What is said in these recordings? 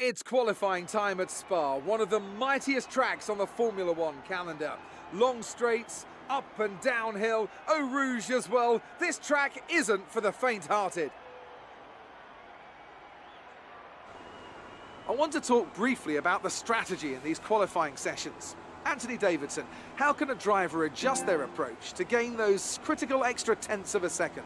It's qualifying time at Spa, one of the mightiest tracks on the Formula One calendar. Long straights, up and downhill, Eau Rouge as well. This track isn't for the faint-hearted. I want to talk briefly about the strategy in these qualifying sessions. Anthony Davidson, how can a driver adjust their approach to gain those critical extra tenths of a second?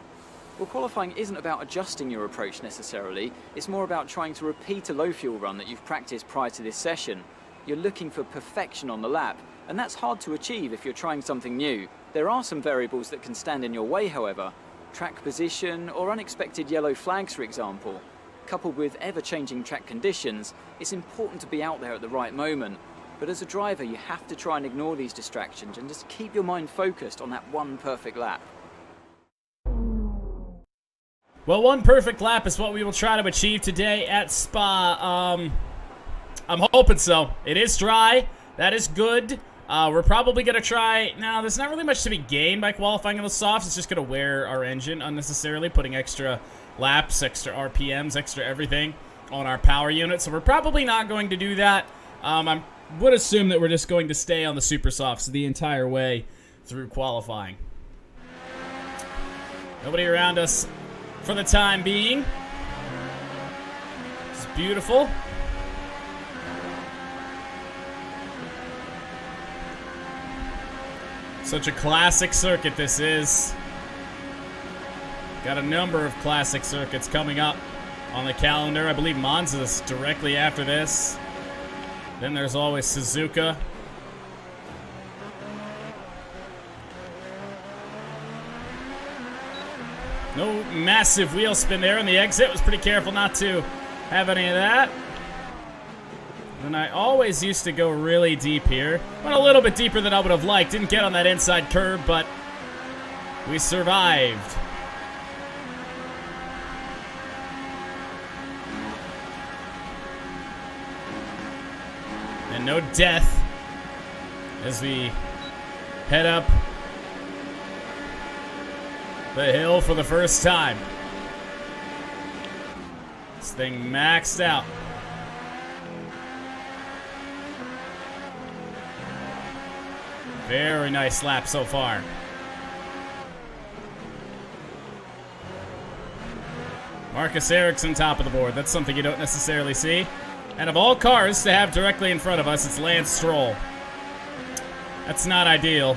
Well, qualifying isn't about adjusting your approach necessarily. It's more about trying to repeat a low fuel run that you've practiced prior to this session. You're looking for perfection on the lap, and that's hard to achieve if you're trying something new. There are some variables that can stand in your way, however. Track position or unexpected yellow flags, for example. Coupled with ever-changing track conditions, it's important to be out there at the right moment. But as a driver, you have to try and ignore these distractions and just keep your mind focused on that one perfect lap. Well, one perfect lap is what we will try to achieve today at Spa. I'm hoping so. It is dry. That is good. We're probably going to try... Now, there's not really much to be gained by qualifying on the softs. It's just going to wear our engine unnecessarily, putting extra laps, extra RPMs, extra everything on our power unit. So we're probably not going to do that. I would assume that we're just going to stay on the super softs the entire way through qualifying. Nobody around us for the time being. It's beautiful. Such a classic circuit this is. Got a number of classic circuits coming up on the calendar. I believe Monza's directly after this. Then there's always Suzuka. No massive wheel spin there in the exit. Was pretty careful not to have any of that. And I always used to go really deep here. Went a little bit deeper than I would have liked. Didn't get on that inside curve, but we survived. And no death as we head up the hill for the first time. This thing maxed out. Very nice lap so far. Marcus Ericsson top of the board. That's something you don't necessarily see. And of all cars to have directly in front of us, it's Lance Stroll. That's not ideal.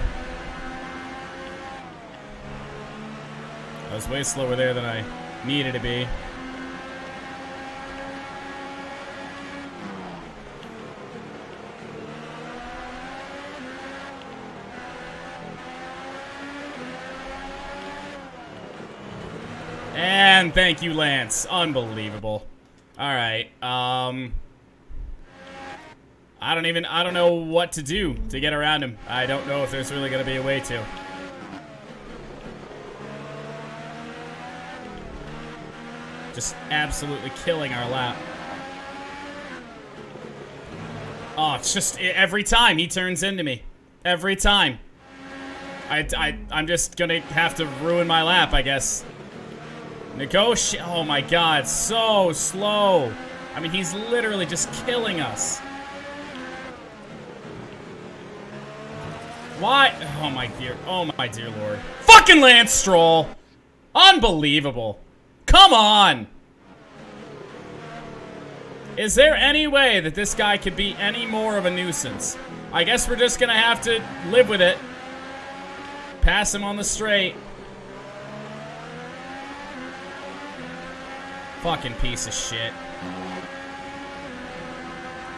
I was way slower there than I needed to be. And thank you, Lance. Unbelievable. All right. I don't know what to do to get around him. I don't know if there's really going to be a way to. Just absolutely killing our lap. Oh, it's just every time he turns into me. Every time. I'm just going to have to ruin my lap, I guess. Oh my god, so slow. I mean, he's literally just killing us. Why? Oh my dear lord. Fucking Lance Stroll! Unbelievable. Come on! Is there any way that this guy could be any more of a nuisance? I guess we're just gonna have to live with it. Pass him on the straight. Fucking piece of shit.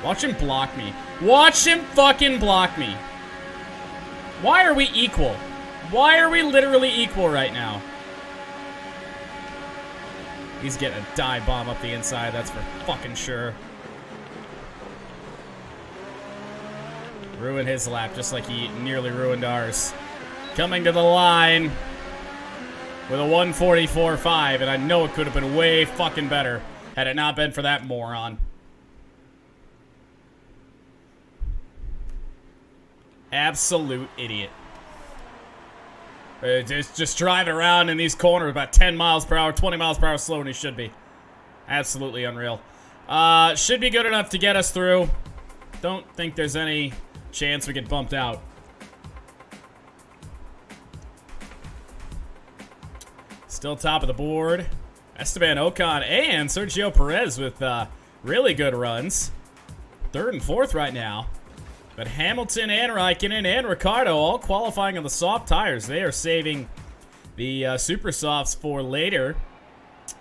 Watch him block me. Watch him fucking block me. Why are we equal? Why are we literally equal right now? He's getting a dive bomb up the inside, that's for fucking sure. Ruined his lap just like he nearly ruined ours. Coming to the line with a 144.5, and I know it could have been way fucking better had it not been for that moron. Absolute idiot. Just driving around in these corners about 10 miles per hour, 20 miles per hour slower than he should be. Absolutely unreal. Should be good enough to get us through. Don't think there's any chance we get bumped out. Still top of the board. Esteban Ocon and Sergio Perez with really good runs. 3rd and 4th right now. But Hamilton and Raikkonen and Ricciardo all qualifying on the soft tires. They are saving the super softs for later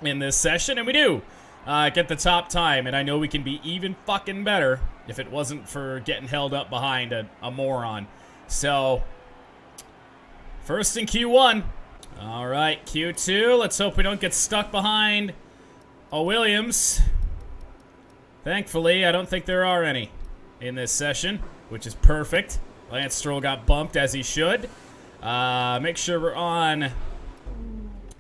in this session. And we do get the top time. And I know we can be even fucking better if it wasn't for getting held up behind a moron. So, first in Q1. All right, Q2. Let's hope we don't get stuck behind a Williams. Thankfully, I don't think there are any in this session, which is perfect. Lance Stroll got bumped as he should. Make sure we're on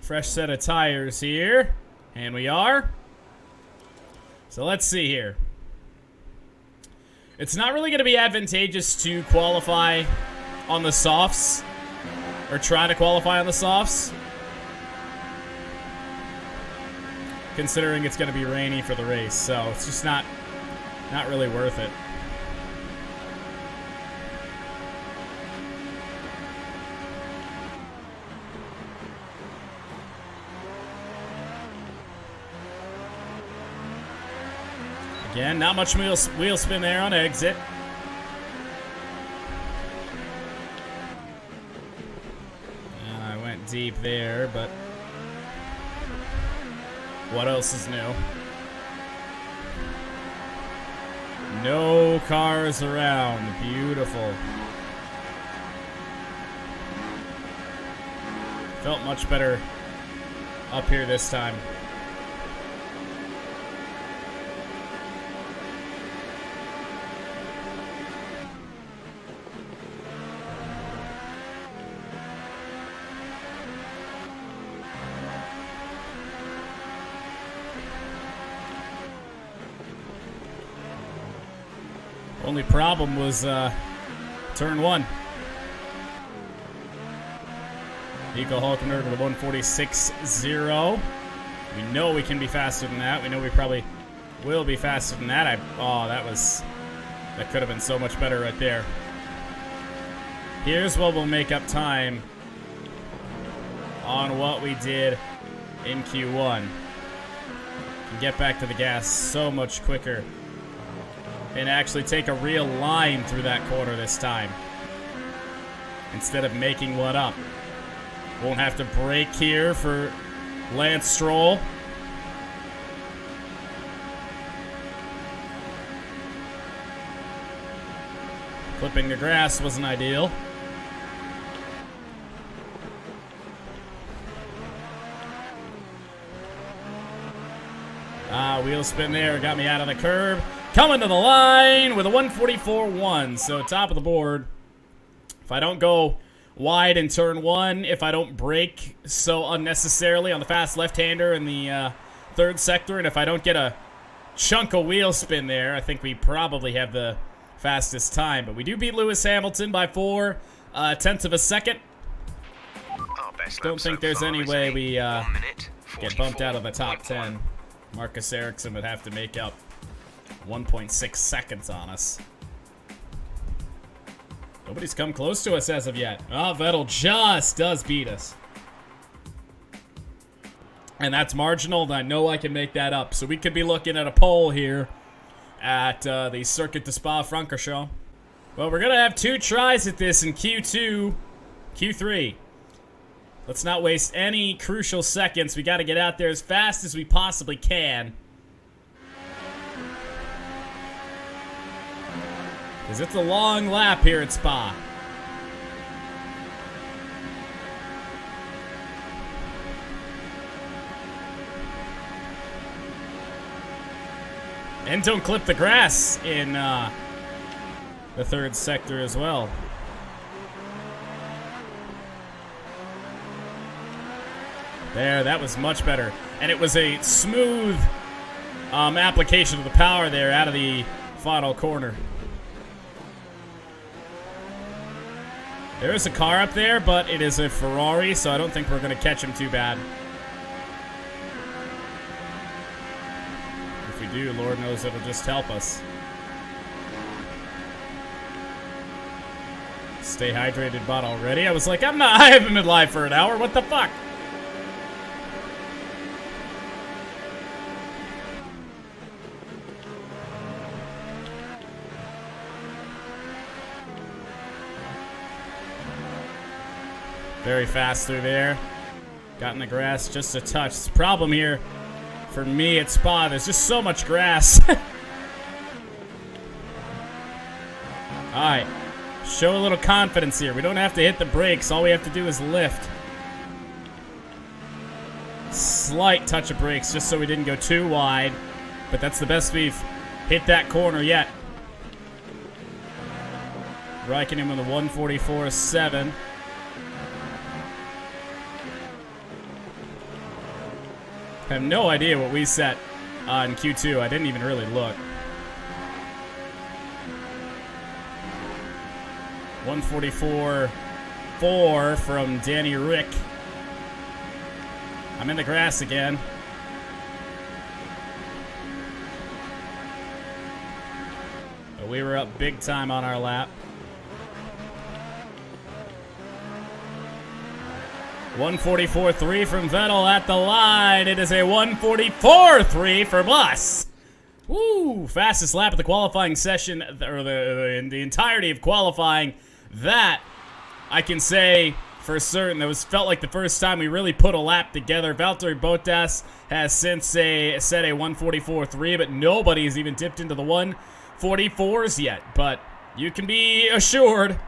fresh set of tires here. And we are. So let's see here. It's not really going to be advantageous to qualify on the softs. Or try to qualify on the softs. Considering it's going to be rainy for the race. So it's just not really worth it. Again, not much wheel spin there on exit. I went deep there, but what else is new? No cars around. Beautiful. Felt much better up here this time. Only problem was turn 1. Nico Hulkenberg with a 146.0. We know we can be faster than that. We know we probably will be faster than that. That could have been so much better right there. Here's what will make up time on what we did in Q1. Can get back to the gas so much quicker. And actually take a real line through that corner this time. Instead of making one up. Won't have to brake here for Lance Stroll. Clipping the grass wasn't ideal. Wheel spin there, got me out of the curb. Coming to the line with a 144.1, so top of the board. If I don't go wide in turn 1, if I don't brake so unnecessarily on the fast left-hander in the 3rd sector, and if I don't get a chunk of wheel spin there, I think we probably have the fastest time. But we do beat Lewis Hamilton by 4/10 of a second. Don't think there's any way we get bumped out of the top 10. Marcus Ericsson would have to make up 1.6 seconds on us. Nobody's come close to us as of yet. Oh, Vettel just does beat us. And that's marginal, and I know I can make that up. So we could be looking at a pole here at the Circuit de Spa-Francorchamps. Well, we're going to have 2 tries at this in Q2, Q3. Let's not waste any crucial seconds. We got to get out there as fast as we possibly can. Because it's a long lap here at Spa. And don't clip the grass in the 3rd sector as well. There, that was much better. And it was a smooth application of the power there out of the final corner. There is a car up there, but it is a Ferrari, so I don't think we're going to catch him too bad. If we do, Lord knows it'll just help us. Stay hydrated bot already. I was like, I haven't been live for an hour. What the fuck? Very fast through there. Got in the grass just a touch. It's a problem here for me at Spa. There's just so much grass. Alright. Show a little confidence here. We don't have to hit the brakes. All we have to do is lift. Slight touch of brakes just so we didn't go too wide. But that's the best we've hit that corner yet. Raikkonen with a 1:44.7. I have no idea what we set in Q2. I didn't even really look. 1:44.4 from Danny Rick. I'm in the grass again. But we were up big time on our lap. 1:44.3 from Vettel at the line. It is a 1:44.3 from us. Woo! Fastest lap of the qualifying session, or the entirety of qualifying. That I can say for certain. That felt like the first time we really put a lap together. Valtteri Bottas has since set a 1:44.3, but nobody has even dipped into the 1:44s yet. But you can be assured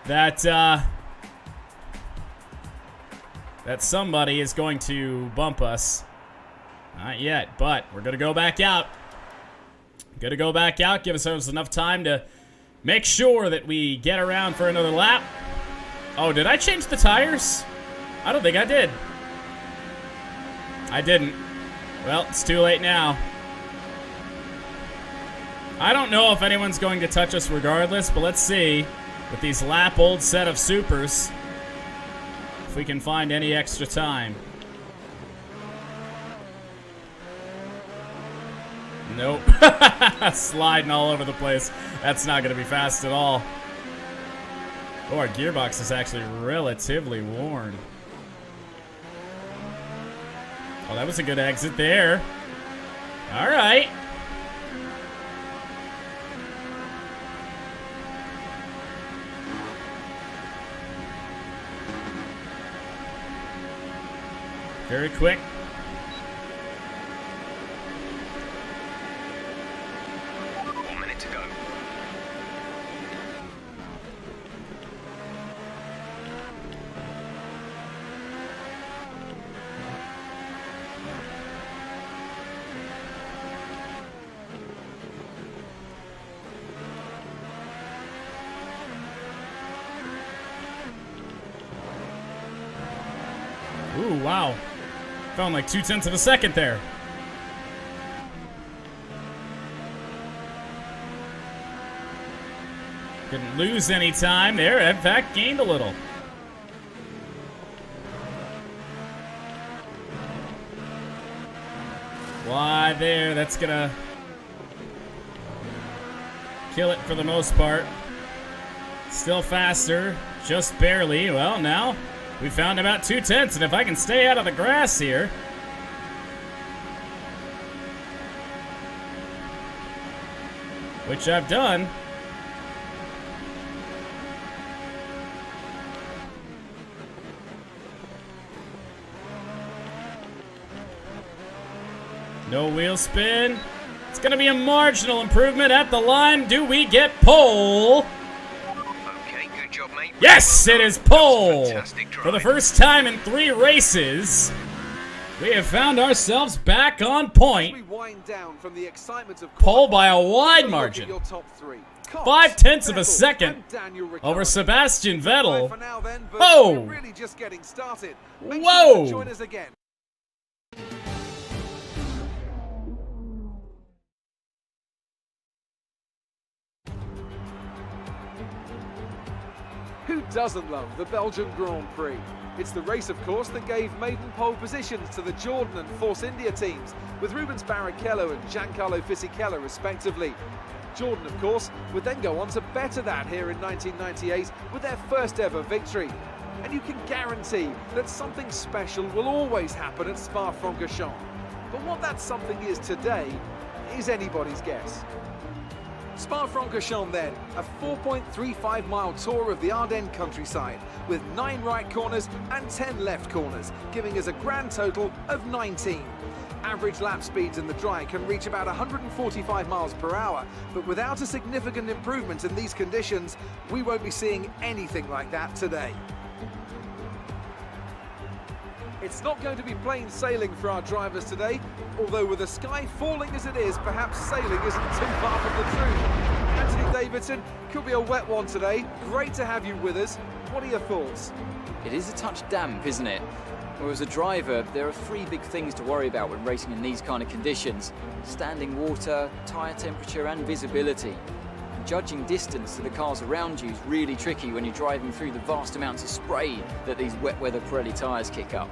that that somebody is going to bump us. Not yet, but we're going to go back out. Give ourselves enough time to make sure that we get around for another lap. Oh, did I change the tires? I don't think I did. I didn't. Well, it's too late now. I don't know if anyone's going to touch us regardless, but let's see with these lap-old set of supers if we can find any extra time. Nope. Sliding all over the place. That's not going to be fast at all. Oh, our gearbox is actually relatively worn. Oh, that was a good exit there. All right. Very quick. Ooh, wow. Found like 0.2 of a second there. Didn't lose any time there. In fact, gained a little. Wide there. That's gonna kill it for the most part. Still faster. Just barely. Well, now we found about 0.2, and if I can stay out of the grass here. Which I've done. No wheel spin. It's going to be a marginal improvement at the line. Do we get pole? Job, mate. Yes, it is pole. Fantastic For the drive. first time in 3 races, we have found ourselves back on point. We wind down from the excitement of Pole by a qualifying. wide Look at margin. your top 3. Cox, 0.5 of a Vettel, second and Daniel Ricciardo. over Sebastian Bye Vettel. for now then, but Oh! we're really just getting started. Make Whoa! Sure to join us again. Who doesn't love the Belgian Grand Prix? It's the race, of course, that gave maiden pole positions to the Jordan and Force India teams, with Rubens Barrichello and Giancarlo Fisichella respectively. Jordan, of course, would then go on to better that here in 1998 with their first ever victory. And you can guarantee that something special will always happen at Spa-Francorchamps. But what that something is today is anybody's guess. Spa-Francorchamps then, a 4.35-mile tour of the Ardennes countryside, with 9 right corners and 10 left corners, giving us a grand total of 19. Average lap speeds in the dry can reach about 145 miles per hour, but without a significant improvement in these conditions, we won't be seeing anything like that today. It's not going to be plain sailing for our drivers today, although with the sky falling as it is, perhaps sailing isn't too far from the truth. Anthony Davidson, could be a wet one today. Great to have you with us. What are your thoughts? It is a touch damp, isn't it? Well, as a driver, there are 3 big things to worry about when racing in these kind of conditions: standing water, tyre temperature and visibility. Judging distance to the cars around you is really tricky when you're driving through the vast amounts of spray that these wet weather Pirelli tyres kick up.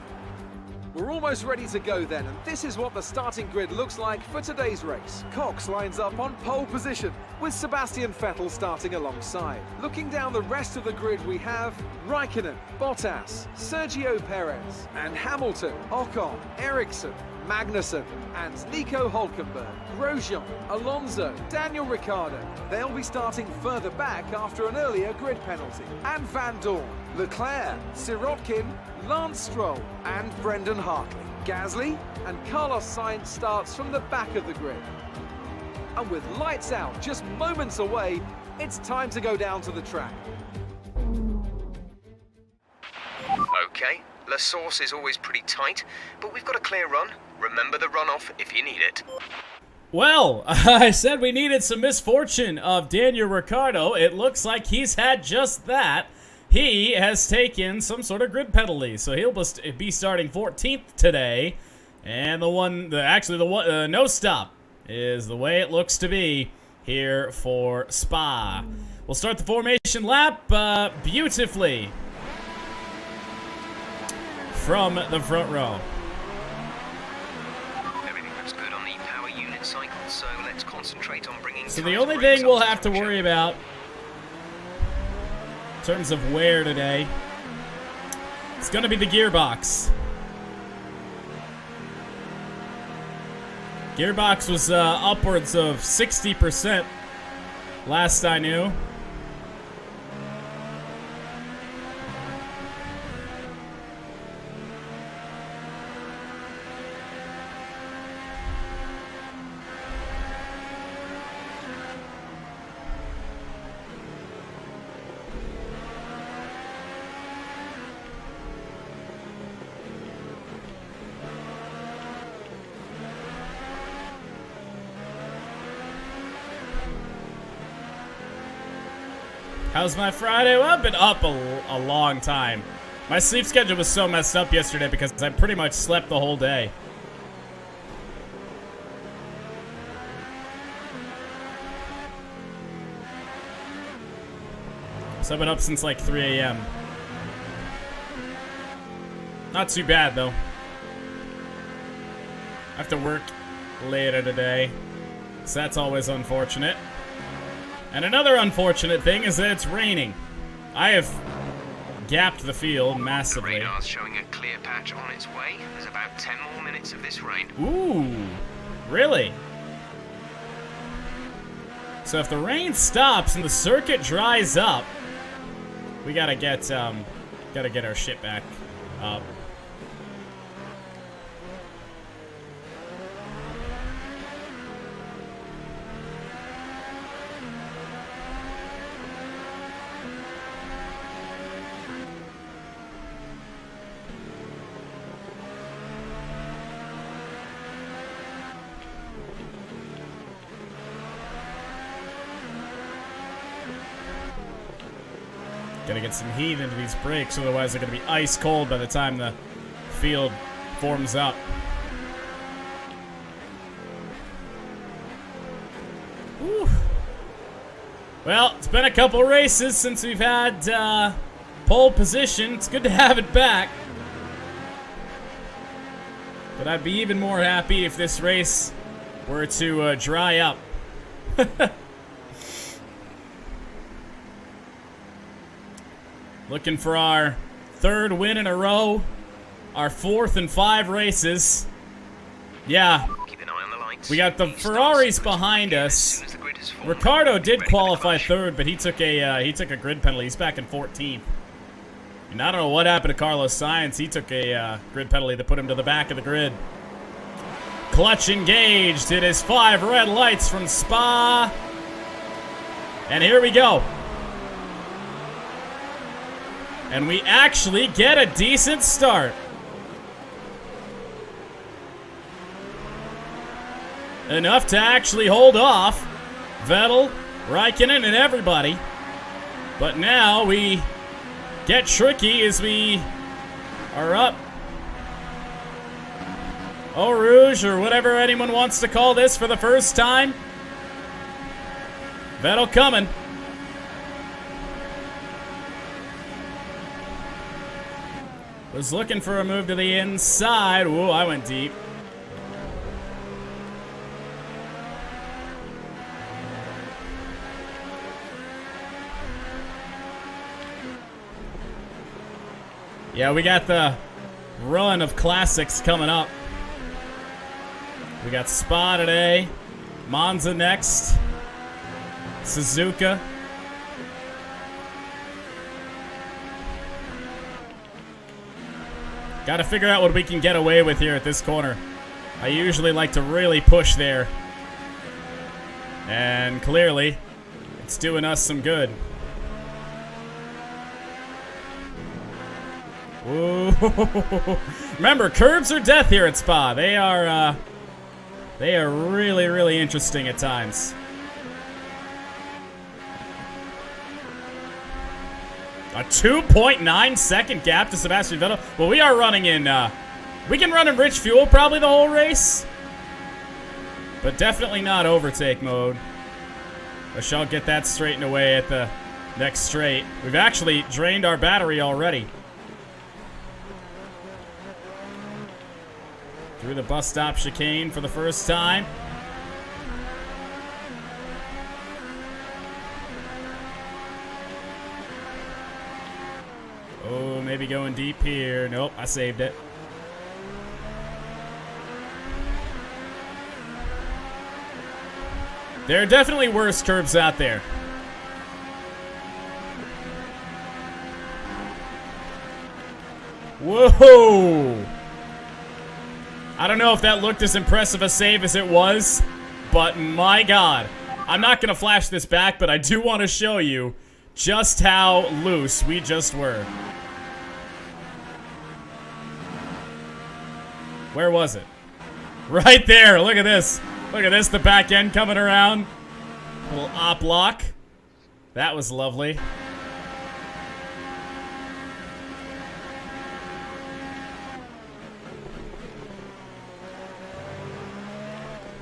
We're almost ready to go then, and this is what the starting grid looks like for today's race. Cox lines up on pole position, with Sebastian Vettel starting alongside. Looking down the rest of the grid, we have Raikkonen, Bottas, Sergio Perez, and Hamilton, Ocon, Ericsson, Magnussen, and Nico Hülkenberg, Grosjean, Alonso, Daniel Ricciardo. They'll be starting further back after an earlier grid penalty. And Van Dorn, Leclerc, Sirotkin, Lance Stroll, and Brendan Hartley. Gasly and Carlos Sainz starts from the back of the grid. And with lights out just moments away, it's time to go down to the track. Okay, La Source is always pretty tight, but we've got a clear run. Remember the runoff if you need it. Well, I said we needed some misfortune of Daniel Ricciardo. It looks like he's had just that. He has taken some sort of grid penalty, so he'll be starting 14th today. And the no stop is the way it looks to be here for Spa. We'll start the formation lap beautifully from the front row. Everything looks good on the power unit cycle, so let's concentrate on bringing. So the only thing we'll have to worry about in terms of wear today, it's going to be the gearbox. Gearbox was upwards of 60% last I knew. How's my Friday? Well, I've been up a long time. My sleep schedule was so messed up yesterday because I pretty much slept the whole day. So I've been up since like 3 a.m. Not too bad, though. I have to work later today, so that's always unfortunate. And another unfortunate thing is that it's raining. I have gapped the field The massively. radar's showing a clear patch on its way. There's about 10 more minutes of this rain. Ooh, really? So if the rain stops and the circuit dries up, we gotta get our shit back up. Gotta get some heat into these brakes, otherwise they're gonna be ice cold by the time the field forms up. Whew. Well, it's been a couple races since we've had pole position. It's good to have it back. But I'd be even more happy if this race were to dry up. Looking for our 3rd win in a row. Our 4th in 5 races. Yeah. Keep an eye on the lights. We got the Ferraris behind us. Ricardo did qualify 3rd, but he took a grid penalty. He's back in 14th. And I don't know what happened to Carlos Sainz. He took a grid penalty that put him to the back of the grid. Clutch engaged. It is 5 red lights from Spa. And here we go. And we actually get a decent start. Enough to actually hold off Vettel, Raikkonen, and everybody. But now we get tricky as we are up. Eau Rouge, or whatever anyone wants to call this for the first time. Vettel coming. Was looking for a move to the inside. Whoa, I went deep. Yeah, we got the run of classics coming up. We got Spa today, Monza next, Suzuka. Got to figure out what we can get away with here at this corner. I usually like to really push there. And clearly, it's doing us some good. Whoa. Remember, curbs are death here at Spa. They are really, really interesting at times. A 2.9 second gap to Sebastian Vettel. Well, we are running in, we can run in rich fuel probably the whole race. But definitely not overtake mode. I shall get that straightened away at the next straight. We've actually drained our battery already. Through the bus stop chicane for the first time. Oh, maybe going deep here. Nope, I saved it. There are definitely worse curbs out there. Whoa! I don't know if that looked as impressive a save as it was, but my God. I'm not going to flash this back, but I do want to show you just how loose we just were. Where was it? Right there. Look at this. Look at this. The back end coming around. Little op lock. That was lovely.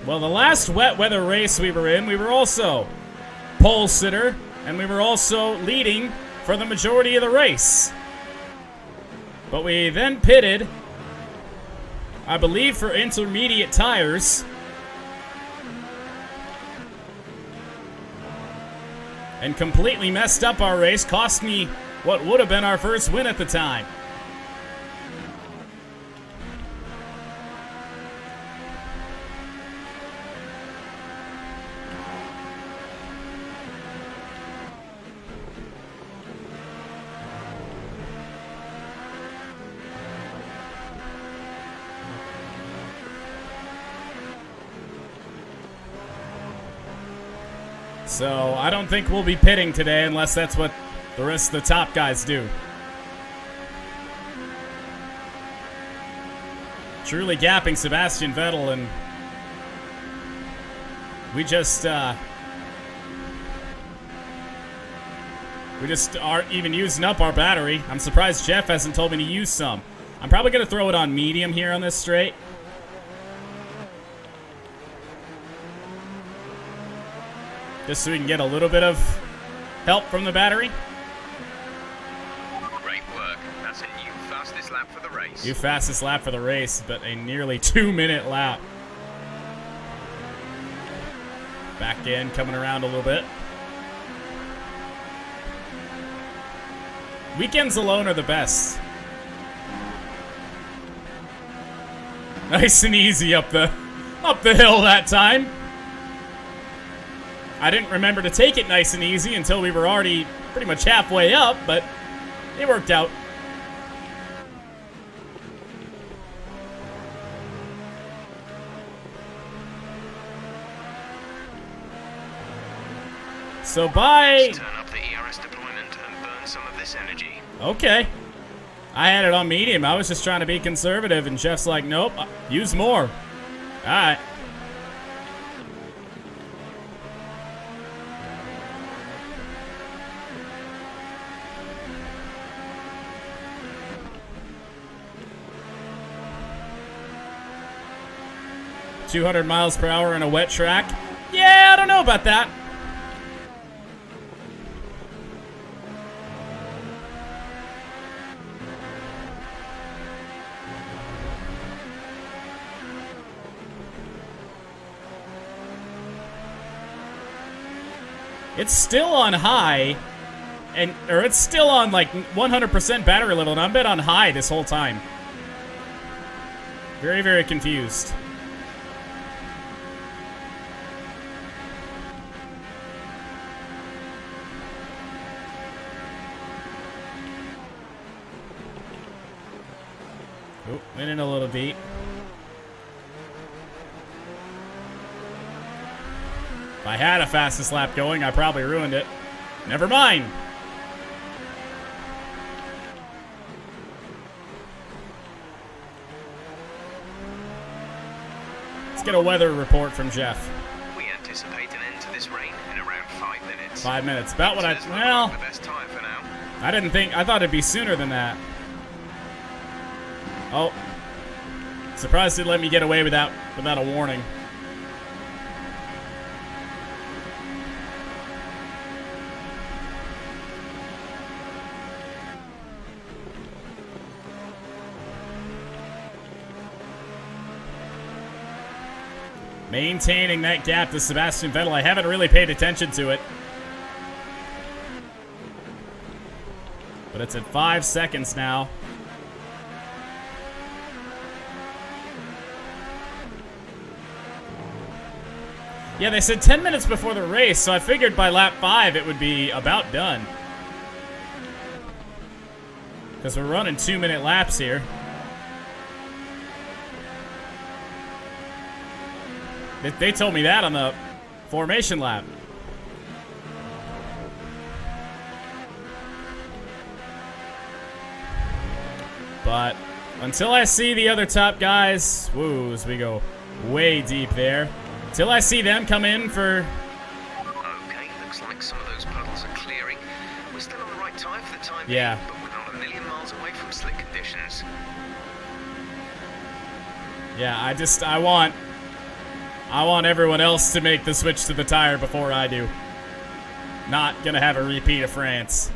Well, the last wet weather race we were in, we were also pole sitter, and we were also leading for the majority of the race. But we then pitted, I believe, for intermediate tires. And completely messed up our race, cost me what would have been our first win at the time. So, I don't think we'll be pitting today unless that's what the rest of the top guys do. Truly gapping Sebastian Vettel, and we just aren't even using up our battery. I'm surprised Jeff hasn't told me to use some. I'm probably going to throw it on medium here on this straight. Just so we can get a little bit of help from the battery. lap for the race. New fastest lap for the race, but a nearly 2-minute lap. Back in, coming around a little bit. Weekends alone are the best. Nice and easy up the hill that time. I didn't remember to take it nice and easy until we were already pretty much halfway up, but it worked out. So bye. Turn up the ERS deployment and burn some of this energy. Okay. I had it on medium. I was just trying to be conservative, and Jeff's like, nope, use more. All right. $200 miles per hour in a wet track? Yeah, I don't know about that. It's still on high, or it's still on like 100% battery level, and I've been on high this whole time. Very, very confused. Oh, went in a little deep. If I had a fastest lap going, I probably ruined it. Never mind. Let's get a weather report from Jeff. We anticipate an end to this rain in around 5 minutes. 5 minutes. About what Says well, the best time for now. I thought it'd be sooner than that. Oh. Surprised it let me get away without a warning. Maintaining that gap to Sebastian Vettel. I haven't really paid attention to it. But it's at 5 seconds now. Yeah, they said 10 minutes before the race, so I figured by lap 5 it would be about done. Because we're running 2-minute laps here. They told me that on the formation lap. But until I see the other top guys, woo, as we go way deep there. Until I see them come in for... Okay, looks like some of those puddles are clearing. We're still on the right time for the time Yeah. being, but we're not a million miles away from slick conditions. Yeah, I want everyone else to make the switch to the tire before I do. Not gonna have a repeat of France.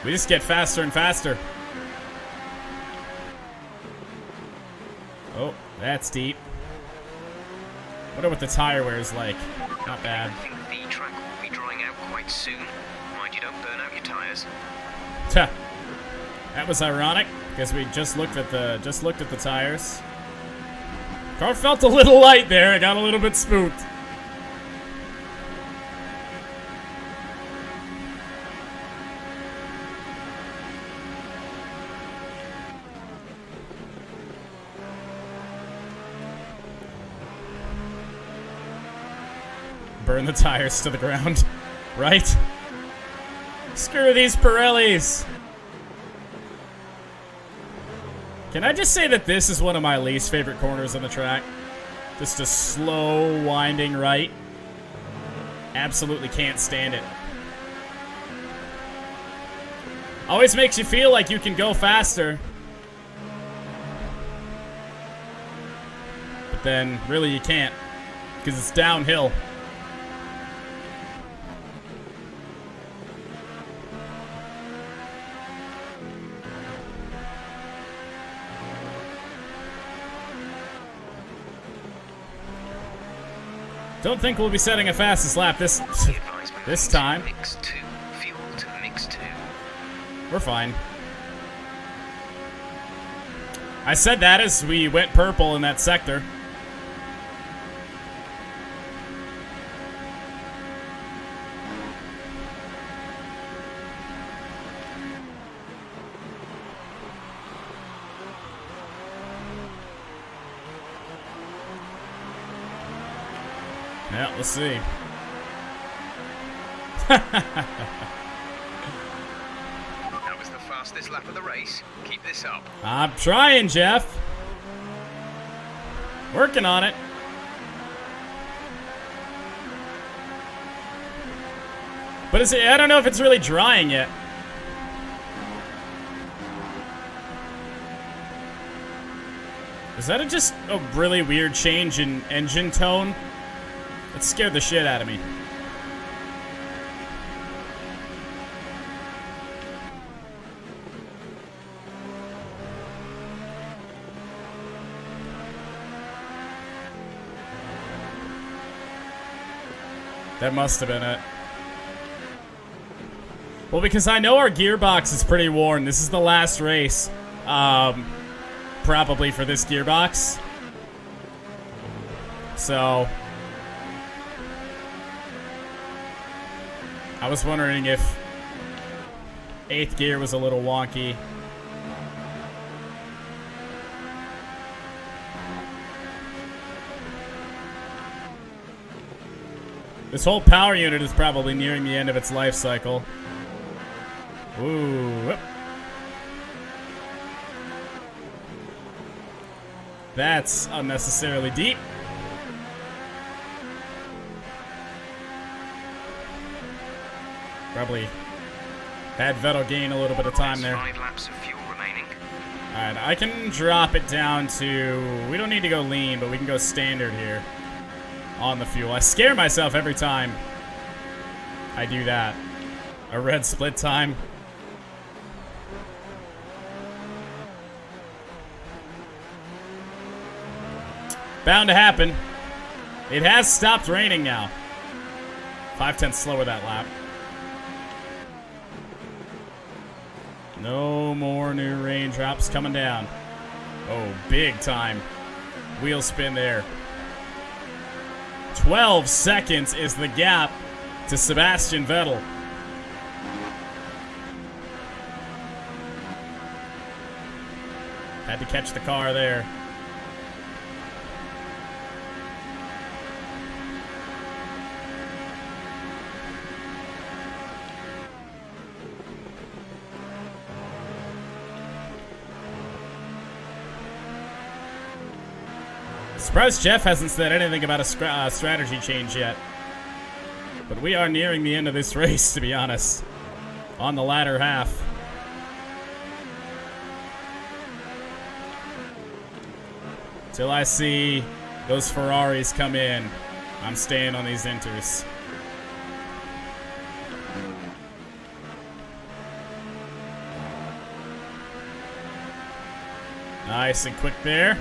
We just get faster and faster. Oh, that's deep. Wonder what the tire wear is like. Not bad. I think the track will be drying out quite soon. Mind you don't burn out your tires. Tuh. That was ironic because we just looked at the tires. Car felt a little light there. It got a little bit spooked. Burn the tires to the ground, right? Screw these Pirellis. Can I just say that this is one of my least favorite corners on the track? Just a slow, winding right. Absolutely can't stand it. Always makes you feel like you can go faster. But but then really you can't because it's downhill. Don't think we'll be setting a fastest lap this time. Mix 2. Fuel to mix 2. We're fine. I said that as we went purple in that sector. Yeah, let's see. That was the fastest lap of the race. Keep this up. I'm trying, Jeff. Working on it. But is it, I don't know if it's really drying yet. Is that just a really weird change in engine tone? It scared the shit out of me. That must have been it. Well, because I know our gearbox is pretty worn. This is the last race. Probably for this gearbox. So I was wondering if 8th gear was a little wonky. This whole power unit is probably nearing the end of its life cycle. Ooh. Whoop. That's unnecessarily deep. Probably had Vettel gain a little bit of time there. 5 laps of fuel remaining. Alright, I can drop it down to... We don't need to go lean, but we can go standard here on the fuel. I scare myself every time I do that. A red split time. Bound to happen. It has stopped raining now. 5/10 slower that lap. No more new raindrops coming down. Oh, big time wheel spin there. 12 seconds is the gap to Sebastian Vettel. Had to catch the car there. Surprised Jeff hasn't said anything about a strategy change yet. But we are nearing the end of this race, to be honest. On the latter half. Till I see those Ferraris come in, I'm staying on these inters. Nice and quick there.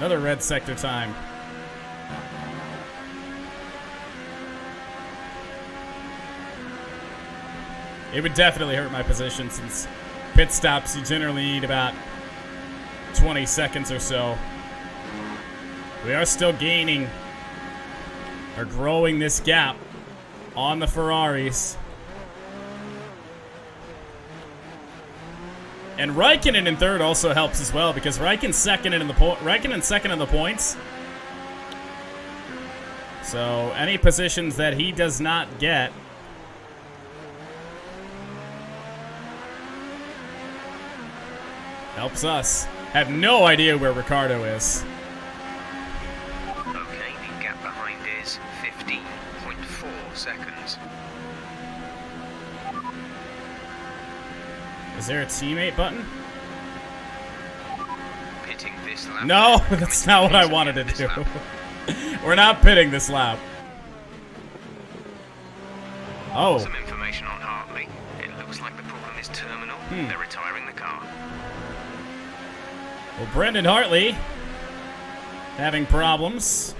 Another red sector time. It would definitely hurt my position since pit stops, you generally need about 20 seconds or so. We are still gaining or growing this gap on the Ferraris. And Raikkonen in third also helps as well because Raikkonen's second in the points. So any positions that he does not get helps us. Have no idea where Ricardo is. Okay, the gap behind is 15.4 seconds. Is there a teammate button? Pitting this lap. No, that's not what I wanted to do. We're not pitting this lap. Oh. Some information on Hartley. It looks like the problem is terminal. They're retiring the car. Well, Brendan Hartley having problems.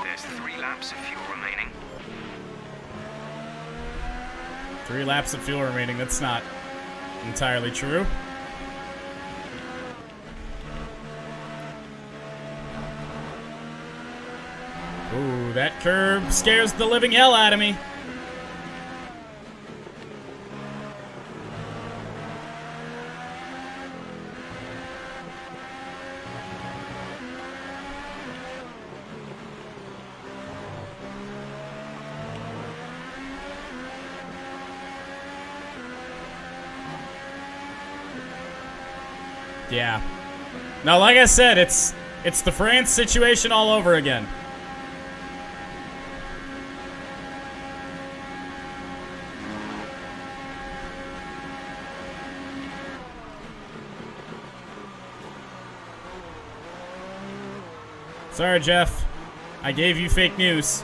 There's 3 laps of fuel remaining. 3 laps of fuel remaining. That's not entirely true. Ooh, that curb scares the living hell out of me. Yeah. Now, like I said, it's the France situation all over again. Sorry, Jeff. I gave you fake news.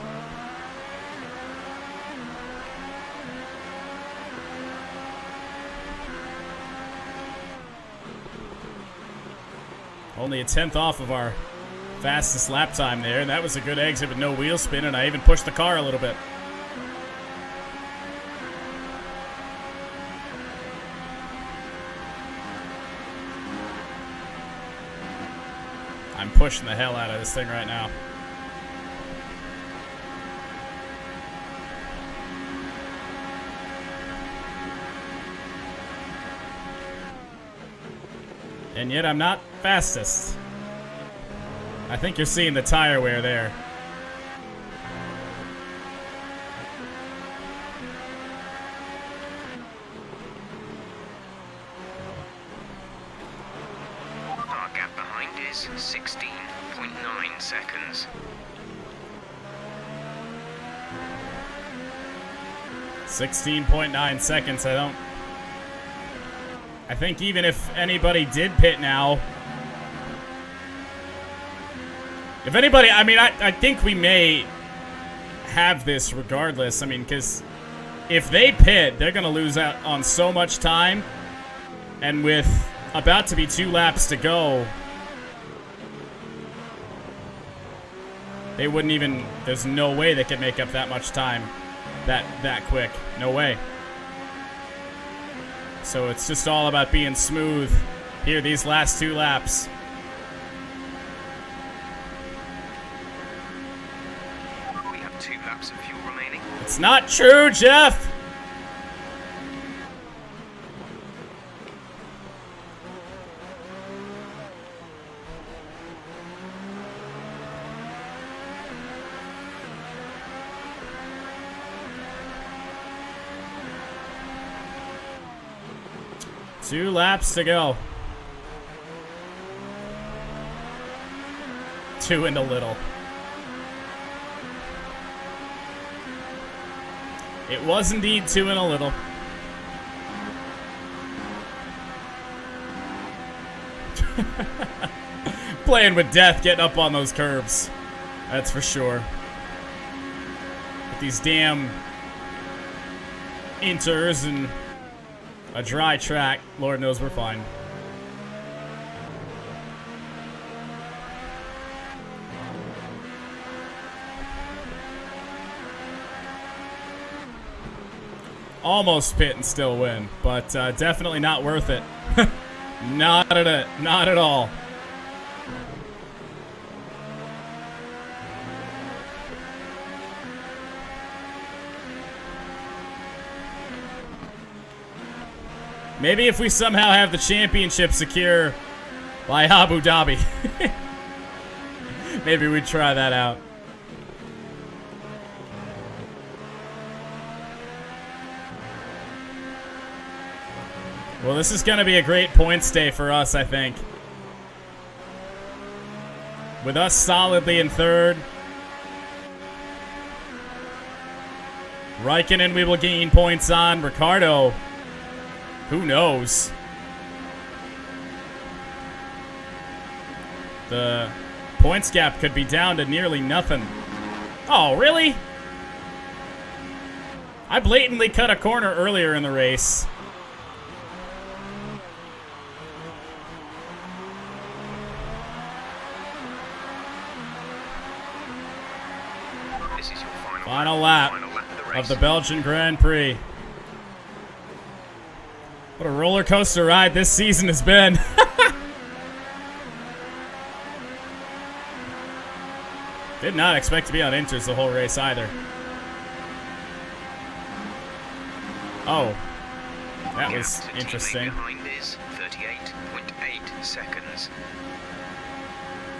Only a 10th off of our fastest lap time there, and that was a good exit with no wheel spin, and I even pushed the car a little bit. I'm pushing the hell out of this thing right now. And yet I'm not fastest. I think you're seeing the tire wear there. Our gap behind is 16.9 seconds. 16.9 seconds. I think even if anybody did pit now, if anybody, I mean, I think we may have this regardless. I mean, because if they pit, they're going to lose out on so much time. And with about to be 2 laps to go, they wouldn't even, there's no way they could make up that much time that quick. No way. So it's just all about being smooth here these last 2 laps. We have 2 laps of fuel remaining. It's not true, Jeff! Two laps to go. 2 and a little. It was indeed 2 and a little. Playing with death, getting up on those curbs. That's for sure. With these damn inters and a dry track, Lord knows we're fine. Almost pit and still win, but definitely not worth it. Not at all. Maybe if we somehow have the championship secure by Abu Dhabi. Maybe we'd try that out. Well, this is going to be a great points day for us, I think. With us solidly in third. Raikkonen we will gain points on. Ricciardo, who knows? The points gap could be down to nearly nothing. Oh, really? I blatantly cut a corner earlier in the race. This is your Final lap of the Belgian Grand Prix. What a roller coaster ride this season has been. Did not expect to be on inters the whole race either. Oh, that was interesting. Behind is 38.8 seconds.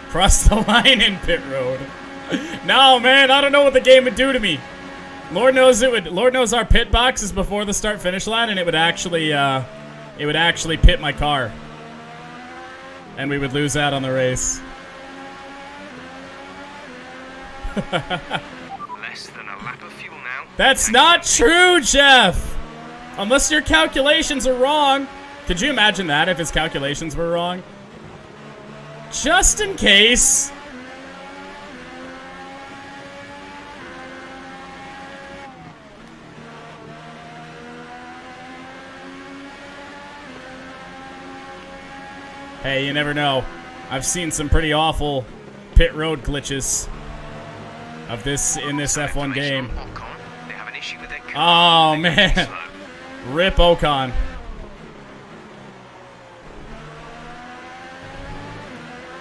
Cross the line in pit road. No, man, I don't know what the game would do to me. Lord knows it would. Lord knows our pit box is before the start finish line, and it would actually pit my car, and we would lose out on the race. Less than a lap of fuel now. That's not true, Jeff. Unless your calculations are wrong. Could you imagine that if his calculations were wrong? Just in case. Hey, you never know. I've seen some pretty awful pit road glitches of this in this F1 game. Oh man, rip Ocon.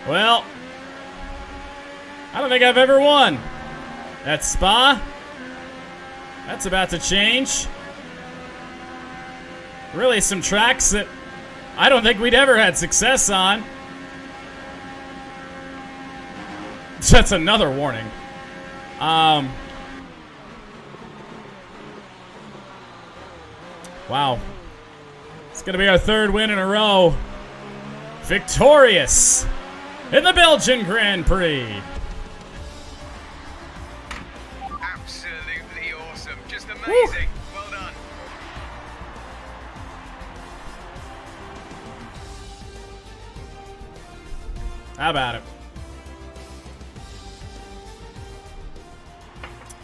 Well, I don't think I've ever won at Spa. That's about to change. Really, some tracks that I don't think we'd ever had success on. That's another warning. Wow. It's going to be our third win in a row. Victorious in the Belgian Grand Prix. Absolutely awesome. Just amazing. Woo. Well done. How about it?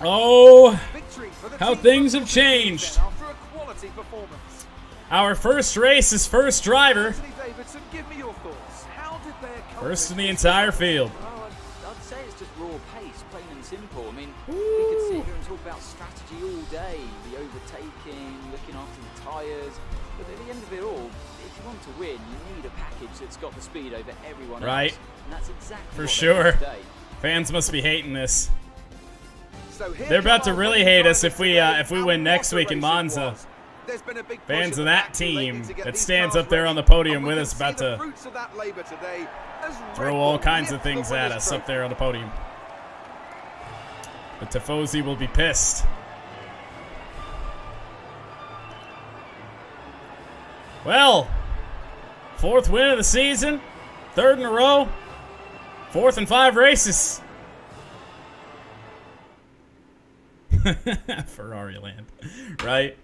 Oh, how things have changed. Our first race is first driver. First in the entire field. Oh, I'd say it's just raw pace, plain and simple. I mean, we could sit here and talk about strategy all day, the overtaking, looking after the tyres. But at the end of it all, if you want to win, you need a package that's got the speed over everyone Right. else. And that's exactly For what sure. today. Fans must be hating this. They're about to really hate us if we win next week in Monza. Fans of that team that stands up there on the podium with us about to throw all kinds of things at us up there on the podium. But Tifosi will be pissed. Well, fourth win of the season, third in a row, fourth in 5 races. Ferrari land, right?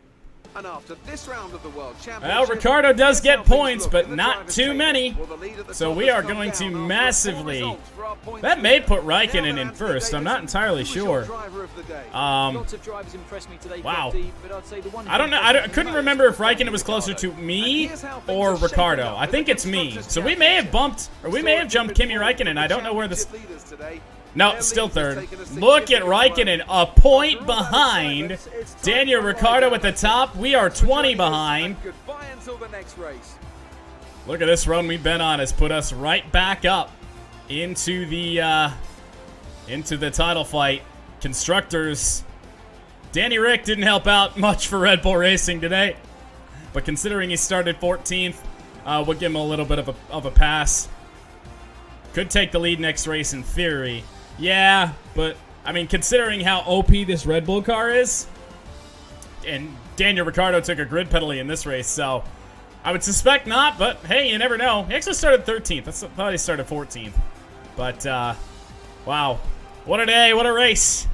And after this round of the World Championship, Well, Ricciardo does get points, but not too many. So we are going to massively... That may put Raikkonen in first. I'm not entirely sure. Lots of drivers impressed me today, Wow. but I'd say the one I don't know. I couldn't remember if Raikkonen was closer to me or Ricciardo. I think it's me. So we may have bumped, or we may have jumped Kimi Raikkonen. I don't know where this... No, still third. Look at Raikkonen, a point behind. Daniel Ricciardo at the top. We are 20 behind. Look at this run we've been on. Has put us right back up into the title fight. Constructors. Danny Rick didn't help out much for Red Bull Racing today, but considering he started 14th, we'll give him a little bit of a pass. Could take the lead next race in theory. Yeah, but, I mean, considering how OP this Red Bull car is, and Daniel Ricciardo took a grid penalty in this race, so I would suspect not, but hey, you never know. He actually started 13th. I thought he started 14th. But, wow. What a day, what a race.